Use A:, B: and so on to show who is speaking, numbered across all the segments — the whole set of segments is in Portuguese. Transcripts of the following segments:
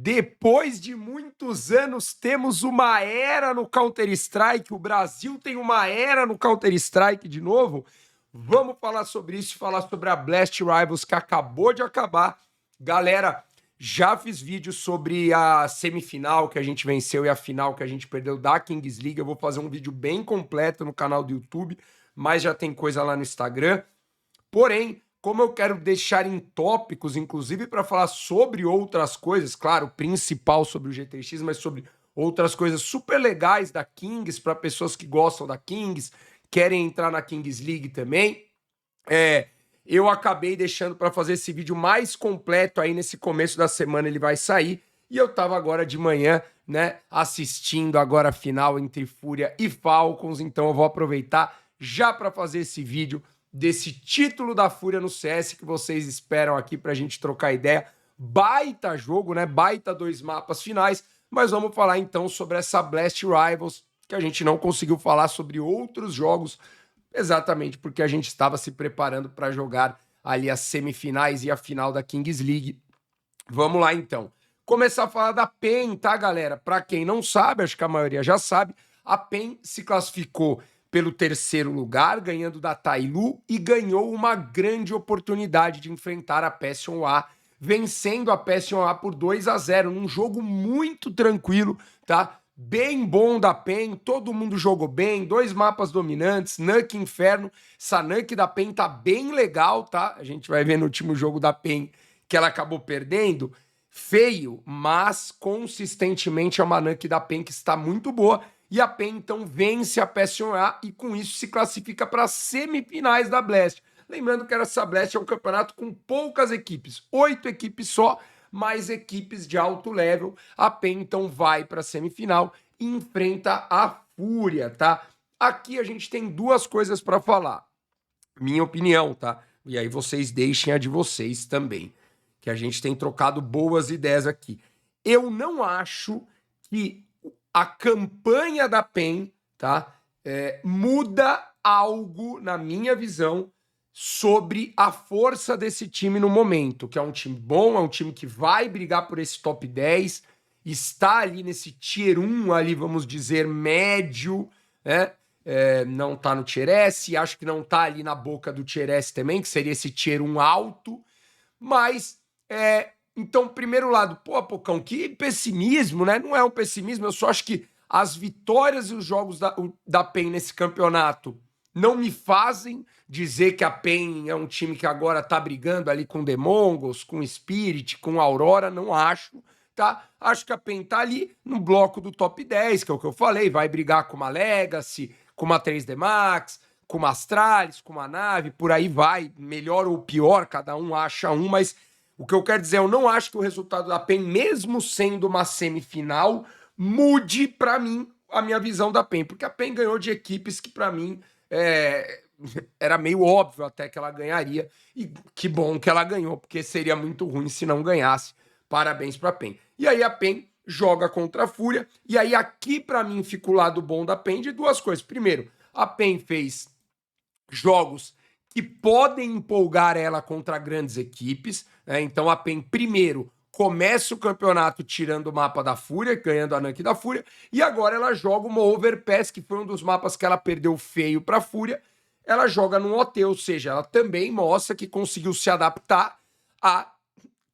A: Depois de muitos anos, temos uma era no Counter-Strike. O Brasil tem uma era no Counter-Strike de novo. Vamos falar sobre isso, falar sobre a Blast Rivals que acabou de acabar. Galera, já fiz vídeo sobre a semifinal que a gente venceu e a final que a gente perdeu da Kings League. Eu vou fazer um vídeo bem completo no canal do YouTube, mas já tem coisa lá no Instagram. Porém, como eu quero deixar em tópicos, inclusive para falar sobre outras coisas, claro, principal sobre o GTX, mas sobre outras coisas super legais da Kings, para pessoas que gostam da Kings, querem entrar na Kings League também, eu acabei deixando para fazer esse vídeo mais completo aí nesse começo da semana, ele vai sair, e eu tava agora de manhã, né, assistindo agora a final entre Fúria e Falcons, então eu vou aproveitar já para fazer esse vídeo desse título da Fúria no CS que vocês esperam aqui pra gente trocar ideia. Baita jogo, né? Baita 2 mapas finais, mas vamos falar então sobre essa Blast Rivals, que a gente não conseguiu falar sobre outros jogos, exatamente porque a gente estava se preparando para jogar ali as semifinais e a final da Kings League. Vamos lá então. Começar a falar da PEN, tá, galera? Para quem não sabe, acho que a maioria já sabe, a PEN se classificou pelo 3º lugar, ganhando da Tailu, e ganhou uma grande oportunidade de enfrentar a Passion-A, vencendo a Passion-A por 2-0, num jogo muito tranquilo, tá? Bem bom da PEN, todo mundo jogou bem, 2 mapas dominantes, Nuke Inferno. Essa Nuke da PEN tá bem legal, tá? A gente vai ver no último jogo da PEN que ela acabou perdendo, feio, mas consistentemente é uma Nuke da PEN que está muito boa. E a PEN, então, vence a Passion-A e, com isso, se classifica para as semifinais da Blast. Lembrando que essa Blast é um campeonato com poucas equipes, 8 equipes só, mais equipes de alto level. A PEN, então, vai para a semifinal e enfrenta a Fúria, tá? Aqui a gente tem 2 coisas para falar. Minha opinião, tá? E aí vocês deixem a de vocês também, que a gente tem trocado boas ideias aqui. Eu não acho que a campanha da PEN, tá, muda algo, na minha visão, sobre a força desse time no momento, que é um time bom, é um time que vai brigar por esse top 10, está ali nesse tier 1, ali, vamos dizer, médio, né? Não tá no tier S, acho que não tá ali na boca do tier S também, que seria esse tier 1 alto, mas então, primeiro lado, pô, Pocão, que pessimismo, né? Não é um pessimismo, eu só acho que as vitórias e os jogos da PEN nesse campeonato não me fazem dizer que a PEN é um time que agora tá brigando ali com The Mongols, com Spirit, com Aurora, não acho, tá? Acho que a PEN tá ali no bloco do top 10, que é o que eu falei, vai brigar com uma Legacy, com uma 3D Max, com uma Astralis, com uma Nave, por aí vai, melhor ou pior, cada um acha um, mas o que eu quero dizer, eu não acho que o resultado da PEN, mesmo sendo uma semifinal, mude para mim a minha visão da PEN, porque a PEN ganhou de equipes que para mim era meio óbvio até que ela ganharia, e que bom que ela ganhou, porque seria muito ruim se não ganhasse. Parabéns para a PEN. E aí a PEN joga contra a Fúria, e aí aqui para mim fica o lado bom da PEN de 2 coisas. Primeiro, a PEN fez jogos que podem empolgar ela contra grandes equipes, né? Então a PEN primeiro começa o campeonato tirando o mapa da Fúria, ganhando a Nuke da Fúria, e agora ela joga uma Overpass, que foi um dos mapas que ela perdeu feio para a Fúria, ela joga num OT, ou seja, ela também mostra que conseguiu se adaptar a,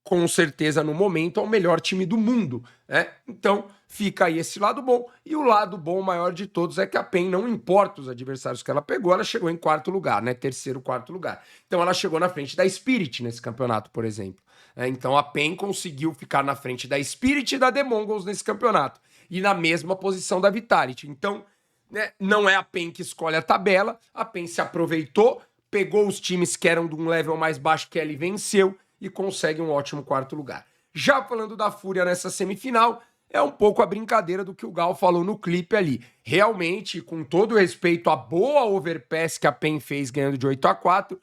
A: com certeza no momento, ao melhor time do mundo, né? Então fica aí esse lado bom, e o lado bom maior de todos é que a PEN, não importa os adversários que ela pegou, ela chegou em 4º lugar, né? 3º, 4º lugar. Então ela chegou na frente da Spirit nesse campeonato, por exemplo. Então a PEN conseguiu ficar na frente da Spirit e da The Mongols nesse campeonato, e na mesma posição da Vitality. Então, né, não é a PEN que escolhe a tabela, a PEN se aproveitou, pegou os times que eram de um level mais baixo que ela e venceu, e consegue um ótimo 4º lugar. Já falando da Fúria nessa semifinal, é um pouco a brincadeira do que o Gal falou no clipe ali. Realmente, com todo respeito à boa overpass que a PEN fez ganhando de 8-4,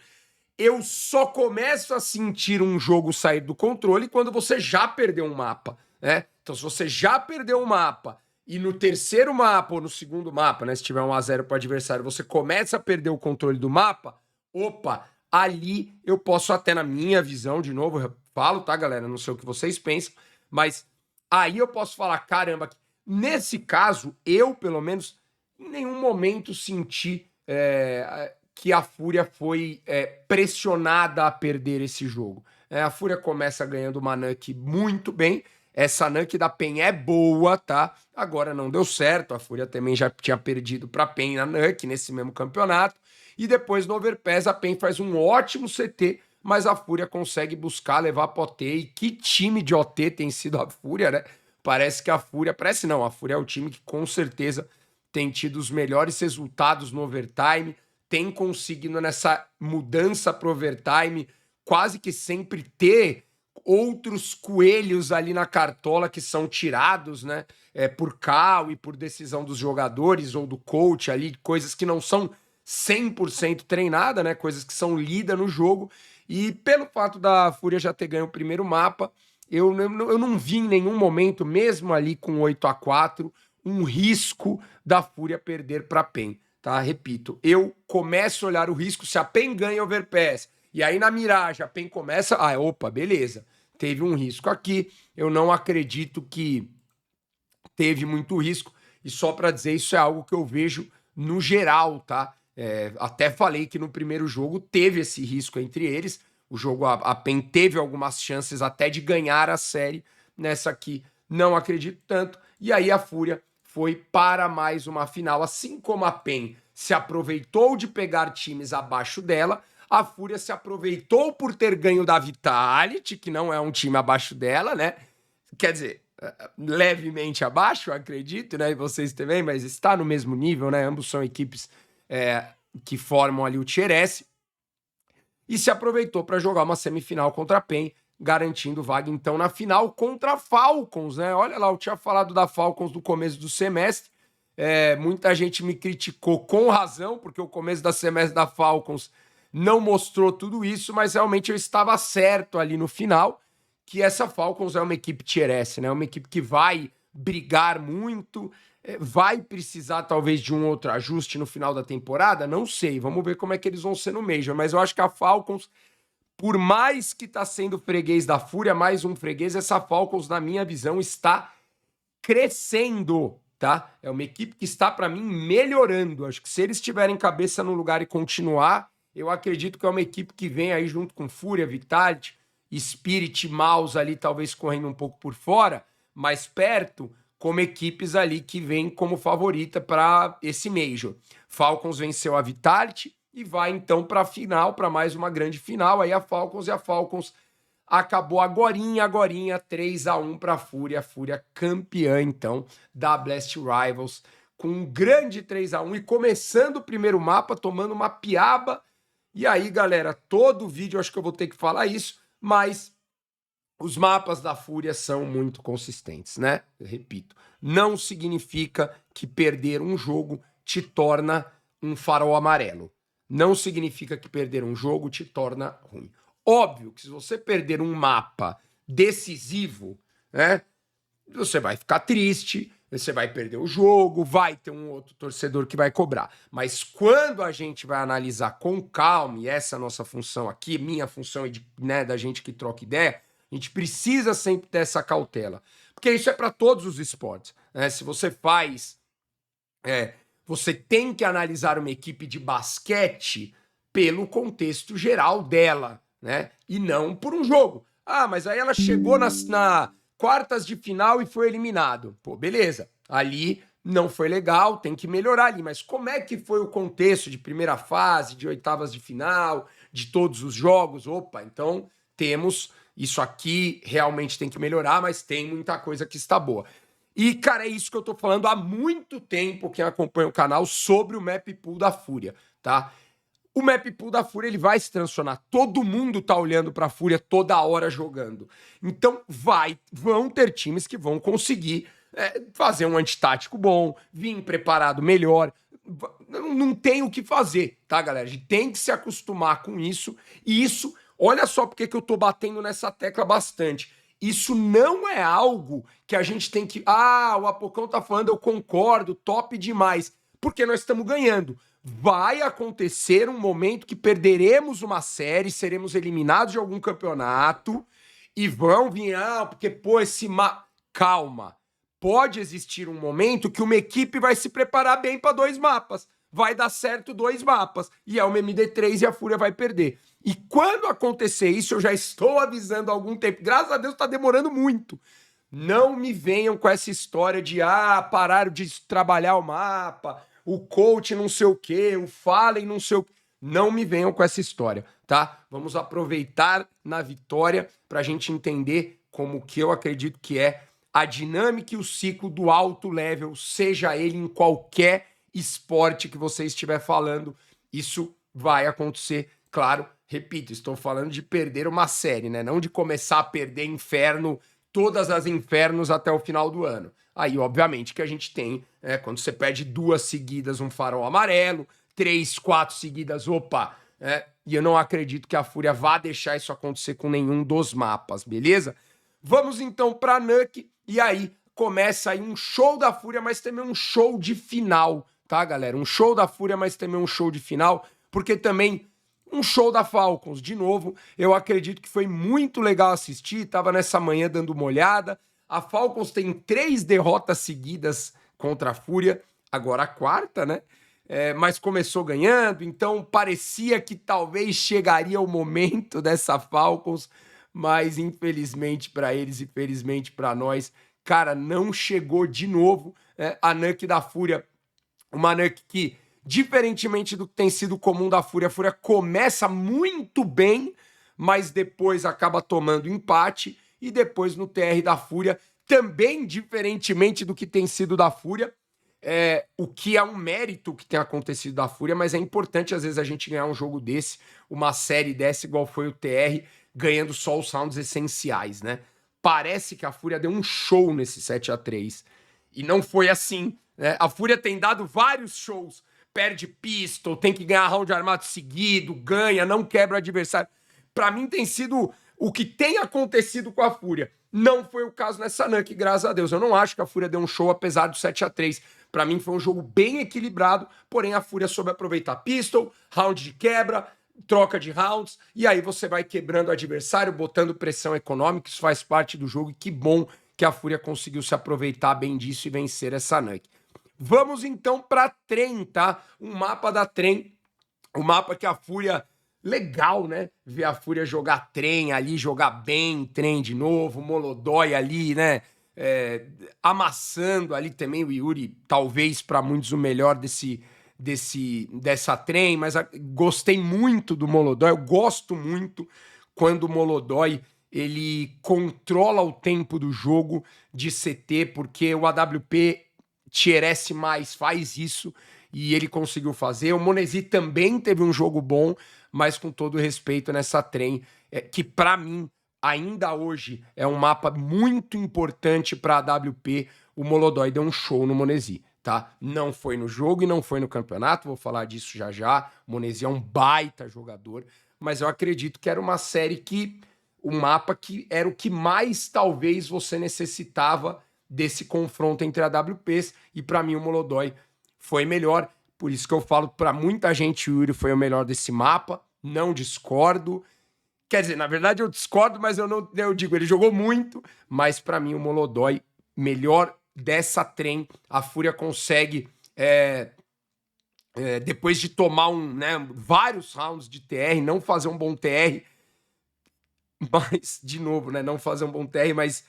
A: eu só começo a sentir um jogo sair do controle quando você já perdeu um mapa, né? Então, se você já perdeu um mapa e no 3º mapa ou no 2º mapa, né, se tiver 1-0 para o adversário, você começa a perder o controle do mapa, opa, ali eu posso até, na minha visão, de novo, eu falo, tá, galera? Não sei o que vocês pensam, mas aí eu posso falar, caramba, nesse caso, eu, pelo menos, em nenhum momento senti que a Fúria foi pressionada a perder esse jogo. A Fúria começa ganhando uma Nuke muito bem. Essa Nuke da PEN é boa, tá? Agora não deu certo. A Fúria também já tinha perdido pra PEN na Nuke nesse mesmo campeonato. E depois no Overpass a PEN faz um ótimo CT, mas a Fúria consegue buscar levar pra OT. E que time de OT tem sido a Fúria, né? Parece que a Fúria... Parece não, a Fúria é o time que com certeza tem tido os melhores resultados no overtime, tem conseguido nessa mudança pro overtime quase que sempre ter outros coelhos ali na cartola que são tirados, né, por cal e por decisão dos jogadores ou do coach ali, coisas que não são 100% treinada, né, coisas que são lidas no jogo, e pelo fato da Fúria já ter ganho o primeiro mapa, eu não vi em nenhum momento, mesmo ali com 8-4, um risco da Fúria perder para a PEN, tá? Repito, eu começo a olhar o risco se a PEN ganha Overpass, e aí na miragem a PEN começa, opa, beleza, teve um risco aqui, eu não acredito que teve muito risco, e só para dizer, isso é algo que eu vejo no geral, tá? Até falei que no primeiro jogo teve esse risco entre eles, o jogo, a PEN teve algumas chances até de ganhar a série, nessa aqui não acredito tanto, e aí a Fúria foi para mais uma final, assim como a PEN se aproveitou de pegar times abaixo dela, a Fúria se aproveitou por ter ganho da Vitality, que não é um time abaixo dela, né? Quer dizer, levemente abaixo, acredito, né? E vocês também, mas está no mesmo nível, né? Ambos são equipes que formam ali o Tier S. E se aproveitou para jogar uma semifinal contra a PEN, garantindo vaga, então, na final contra a Falcons, né? Olha lá, eu tinha falado da Falcons no começo do semestre, muita gente me criticou com razão, porque o começo da semestre da Falcons não mostrou tudo isso, mas realmente eu estava certo ali no final, que essa Falcons é uma equipe Tier S, né? Uma equipe que vai brigar muito, vai precisar talvez de um outro ajuste no final da temporada, não sei, vamos ver como é que eles vão ser no Major, mas eu acho que a Falcons, por mais que tá sendo freguês da Fúria, mais um freguês, essa Falcons, na minha visão, está crescendo, tá? É uma equipe que está, para mim, melhorando. Acho que se eles tiverem cabeça no lugar e continuar, eu acredito que é uma equipe que vem aí junto com Fúria, Vitality, Spirit, Mouse ali, talvez correndo um pouco por fora, mais perto, como equipes ali que vêm como favorita para esse Major. Falcons venceu a Vitality e vai então para a final, para mais uma grande final. Aí a Falcons acabou agorinha, 3-1 para a Fúria campeã então da Blast Rivals, com um grande 3-1 e começando o primeiro mapa, tomando uma piaba. E aí, galera, todo vídeo acho que eu vou ter que falar isso, mas os mapas da Fúria são muito consistentes, né? Eu repito, não significa que perder um jogo te torna um farol amarelo. Não significa que perder um jogo te torna ruim. Óbvio que se você perder um mapa decisivo, né? Você vai ficar triste, você vai perder o jogo, vai ter um outro torcedor que vai cobrar. Mas quando a gente vai analisar com calma, e essa é a nossa função aqui, minha função e da gente que troca ideia, a gente precisa sempre ter essa cautela. Porque isso é para todos os esportes, né? Se você faz... você tem que analisar uma equipe de basquete pelo contexto geral dela, né? E não por um jogo. Mas aí ela chegou na quartas de final e foi eliminado. Pô, beleza. Ali não foi legal, tem que melhorar ali. Mas como é que foi o contexto de primeira fase, de oitavas de final, de todos os jogos? Opa, então temos isso aqui, realmente tem que melhorar, mas tem muita coisa que está boa. E, cara, é isso que eu tô falando há muito tempo, quem acompanha o canal, sobre o map pool da Fúria, tá? O map pool da Fúria, ele vai se transformar. Todo mundo tá olhando pra Fúria toda hora jogando. Então, vão ter times que vão conseguir fazer um antitático bom, vir preparado melhor. Não tem o que fazer, tá, galera? A gente tem que se acostumar com isso. E isso, olha só porque que eu tô batendo nessa tecla bastante. Isso não é algo que a gente tem que... o Apocão tá falando, eu concordo, top demais. Porque nós estamos ganhando. Vai acontecer um momento que perderemos uma série, seremos eliminados de algum campeonato e vão vir, porque, pô, calma. Pode existir um momento que uma equipe vai se preparar bem para 2 mapas. Vai dar certo 2 mapas. E é uma MD3 e a Fúria vai perder. E quando acontecer isso, eu já estou avisando há algum tempo. Graças a Deus tá demorando muito. Não me venham com essa história de pararam de trabalhar o mapa, o coach não sei o quê, o Fallen não sei o quê. Não me venham com essa história, tá? Vamos aproveitar na vitória pra gente entender como que eu acredito que é a dinâmica e o ciclo do alto level, seja ele em qualquer esporte que você estiver falando, isso vai acontecer, claro, repito, estou falando de perder uma série, né? Não de começar a perder inferno, todas as infernos até o final do ano. Aí, obviamente, que a gente tem, quando você perde 2 seguidas, um farol amarelo, 3, 4 seguidas, opa, e eu não acredito que a Fúria vá deixar isso acontecer com nenhum dos mapas, beleza? Vamos então para Nuke, e aí começa aí um show da Fúria, mas também um show de final, tá, galera? Um show da Fúria, mas também um show de final, porque também um show da Falcons. De novo, eu acredito que foi muito legal assistir, tava nessa manhã dando uma olhada. A Falcons tem 3 derrotas seguidas contra a Fúria, agora a 4ª, né? Mas começou ganhando, então parecia que talvez chegaria o momento dessa Falcons, mas infelizmente para eles e felizmente para nós, cara, não chegou de novo. A Nuke da Fúria, uma Nuke que, diferentemente do que tem sido comum da Fúria, a Fúria começa muito bem, mas depois acaba tomando empate, e depois no TR da Fúria, também diferentemente do que tem sido da Fúria, o que é um mérito que tem acontecido da Fúria, mas é importante às vezes a gente ganhar um jogo desse, uma série dessa, igual foi o TR, ganhando só os rounds essenciais, né? Parece que a Fúria deu um show nesse 7-3, e não foi assim, né? A Fúria tem dado vários shows, perde pistol, tem que ganhar round armado seguido, ganha, não quebra o adversário. Pra mim tem sido o que tem acontecido com a Fúria. Não foi o caso nessa Nuke, graças a Deus. Eu não acho que a Fúria deu um show apesar do 7-3. Pra mim foi um jogo bem equilibrado, porém a Fúria soube aproveitar pistol, round de quebra, troca de rounds, e aí você vai quebrando o adversário, botando pressão econômica, isso faz parte do jogo, e que bom que a Fúria conseguiu se aproveitar bem disso e vencer essa Nuke. Vamos então para Trem, tá? Um mapa da Trem, um mapa que a Fúria... Legal, né? Ver a Fúria jogar Trem ali, jogar bem Trem de novo, Molodói ali, né? Amassando ali também o Yuri, talvez para muitos o melhor dessa Trem, mas gostei muito do Molodói, eu gosto muito quando o Molodói ele controla o tempo do jogo de CT, porque o AWP Tier S+, faz isso, e ele conseguiu fazer. O Monesi também teve um jogo bom, mas com todo respeito nessa Trem, que para mim, ainda hoje, é um mapa muito importante para a AWP, o Molodói deu um show no Monesi, tá? Não foi no jogo e não foi no campeonato, vou falar disso já já. O Monesi é um baita jogador, mas eu acredito que era uma série que, o mapa que era o que mais talvez você necessitava desse confronto entre AWPs, e para mim o Molodói foi melhor, por isso que eu falo, para muita gente o Yuri foi o melhor desse mapa, não discordo, quer dizer, na verdade eu discordo, mas eu digo, ele jogou muito, mas para mim o Molodói, melhor dessa Trem, a Fúria consegue, depois de tomar vários rounds de TR, não fazer um bom TR, mas, de novo, né, não fazer um bom TR, mas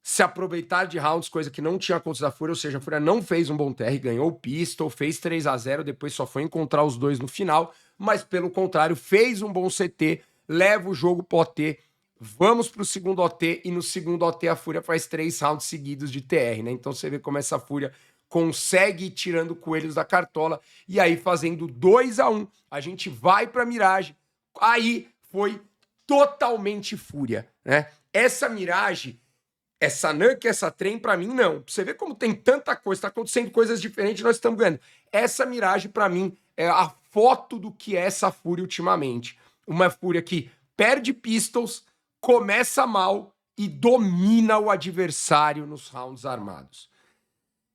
A: se aproveitar de rounds, coisa que não tinha acontecido da Fúria, ou seja, a Fúria não fez um bom TR, ganhou o pistol, fez 3-0, depois só foi encontrar os dois no final, mas pelo contrário, fez um bom CT, leva o jogo pro OT, vamos pro segundo OT, e no segundo OT a Fúria faz 3 rounds seguidos de TR, né? Então você vê como essa Fúria consegue ir tirando coelhos da cartola, e aí fazendo 2-1, a gente vai pra Mirage, aí foi totalmente Fúria, né? Essa Mirage, essa Nuke, essa Trem, pra mim, não. Você vê como tem tanta coisa, tá acontecendo coisas diferentes, nós estamos vendo. Essa Mirage, pra mim, é a foto do que é essa Fúria ultimamente. Uma Fúria que perde pistols, começa mal e domina o adversário nos rounds armados.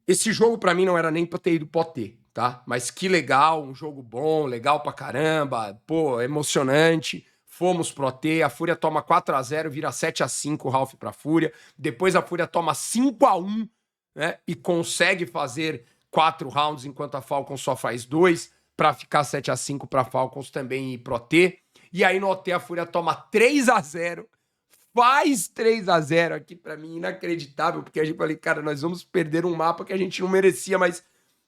A: Esse jogo, pra mim, não era nem pra ter ido pro OT, tá? Mas que legal, um jogo bom, legal pra caramba, pô, emocionante. fomos pro T, a Fúria toma 4-0, vira 7-5 o Ralph pra Fúria, depois a Fúria toma 5-1, né, e consegue fazer 4 rounds, enquanto a Falcons só faz 2, pra ficar 7-5 pra Falcons também ir pro T, e aí no OT a Fúria toma 3-0, faz 3-0 aqui pra mim, inacreditável, porque a gente falei, cara, nós vamos perder um mapa que a gente não merecia, mas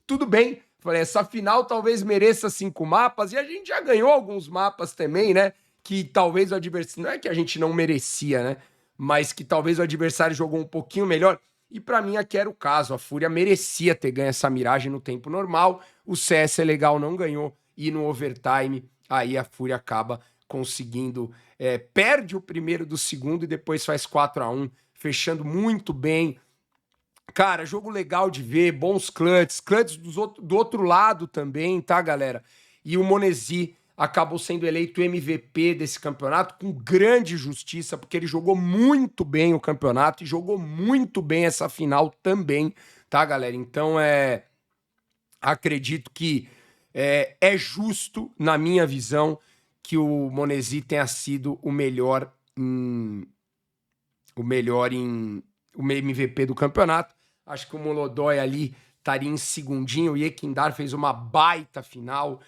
A: tudo bem. Falei, essa final talvez mereça 5 mapas, e a gente já ganhou alguns mapas também, né? Que talvez o adversário, não é que a gente não merecia, né? Mas que talvez o adversário jogou um pouquinho melhor. E pra mim aqui era o caso, a Fúria merecia ter ganho essa miragem no tempo normal, o CS é legal não ganhou, e no overtime, aí a Fúria acaba conseguindo, perde o primeiro do segundo e depois faz 4-1, fechando muito bem. Cara, jogo legal de ver, bons clutches do outro lado também, tá, galera? E o Monesi acabou sendo eleito MVP desse campeonato com grande justiça, porque ele jogou muito bem o campeonato e jogou muito bem essa final também, tá, galera? Então, acredito que é justo, na minha visão, que o Monesi tenha sido o melhor o MVP do campeonato. Acho que o Molodói ali estaria em segundinho. O Yekindar fez uma baita final.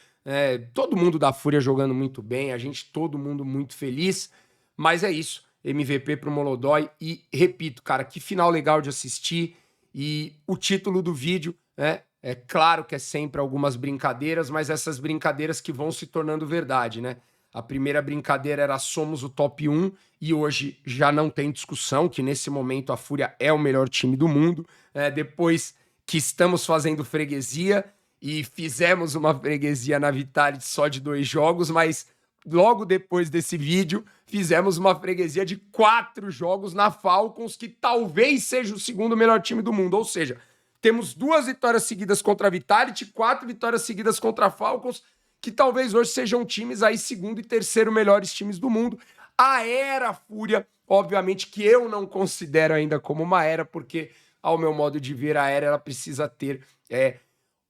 A: Todo mundo da Fúria jogando muito bem. Todo mundo muito feliz. Mas é isso. MVP pro Molodói. E repito, cara, que final legal de assistir. E o título do vídeo, né? É claro que é sempre algumas brincadeiras, mas essas brincadeiras que vão se tornando verdade, né? A primeira brincadeira era somos o top 1 e hoje já não tem discussão que nesse momento a Fúria é o melhor time do mundo. Depois que estamos fazendo freguesia e fizemos uma freguesia na Vitality só de 2 jogos, mas logo depois desse vídeo fizemos uma freguesia de 4 jogos na Falcons, que talvez seja o segundo melhor time do mundo. Ou seja, temos 2 vitórias seguidas contra a Vitality, 4 vitórias seguidas contra a Falcons, que talvez hoje sejam times aí segundo e terceiro melhores times do mundo. A era Fúria, obviamente que eu não considero ainda como uma era, porque ao meu modo de ver a era ela precisa ter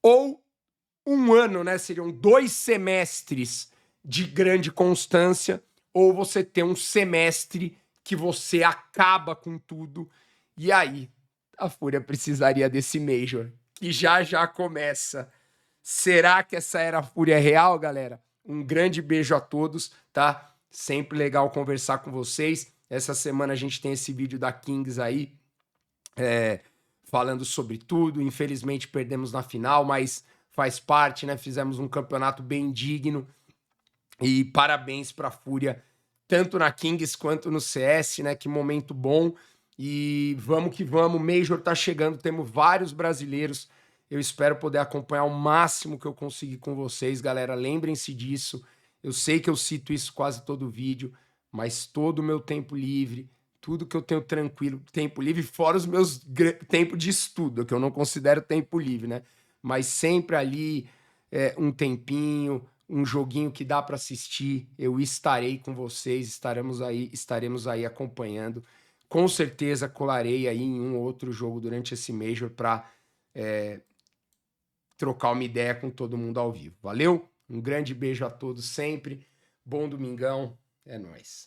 A: ou um ano, né? Seriam 2 semestres de grande constância, ou você ter um semestre que você acaba com tudo, e aí a Fúria precisaria desse Major, que já começa. Será que essa era a Fúria real, galera? Um grande beijo a todos, tá? Sempre legal conversar com vocês. Essa semana a gente tem esse vídeo da Kings aí, falando sobre tudo. Infelizmente perdemos na final, mas faz parte, né? Fizemos um campeonato bem digno. E parabéns pra Fúria, tanto na Kings quanto no CS, né? Que momento bom. E vamos que vamos, Major tá chegando, temos vários brasileiros. Eu espero poder acompanhar o máximo que eu conseguir com vocês, galera. Lembrem-se disso. Eu sei que eu cito isso quase todo vídeo, mas todo o meu tempo livre, tudo que eu tenho tranquilo, tempo livre, fora os meus tempo de estudo, que eu não considero tempo livre, né? Mas sempre ali, um tempinho, um joguinho que dá para assistir, eu estarei com vocês, estaremos aí acompanhando. Com certeza colarei aí em um ou outro jogo durante esse Major para trocar uma ideia com todo mundo ao vivo. Valeu? Um grande beijo a todos sempre. Bom domingão. É nóis.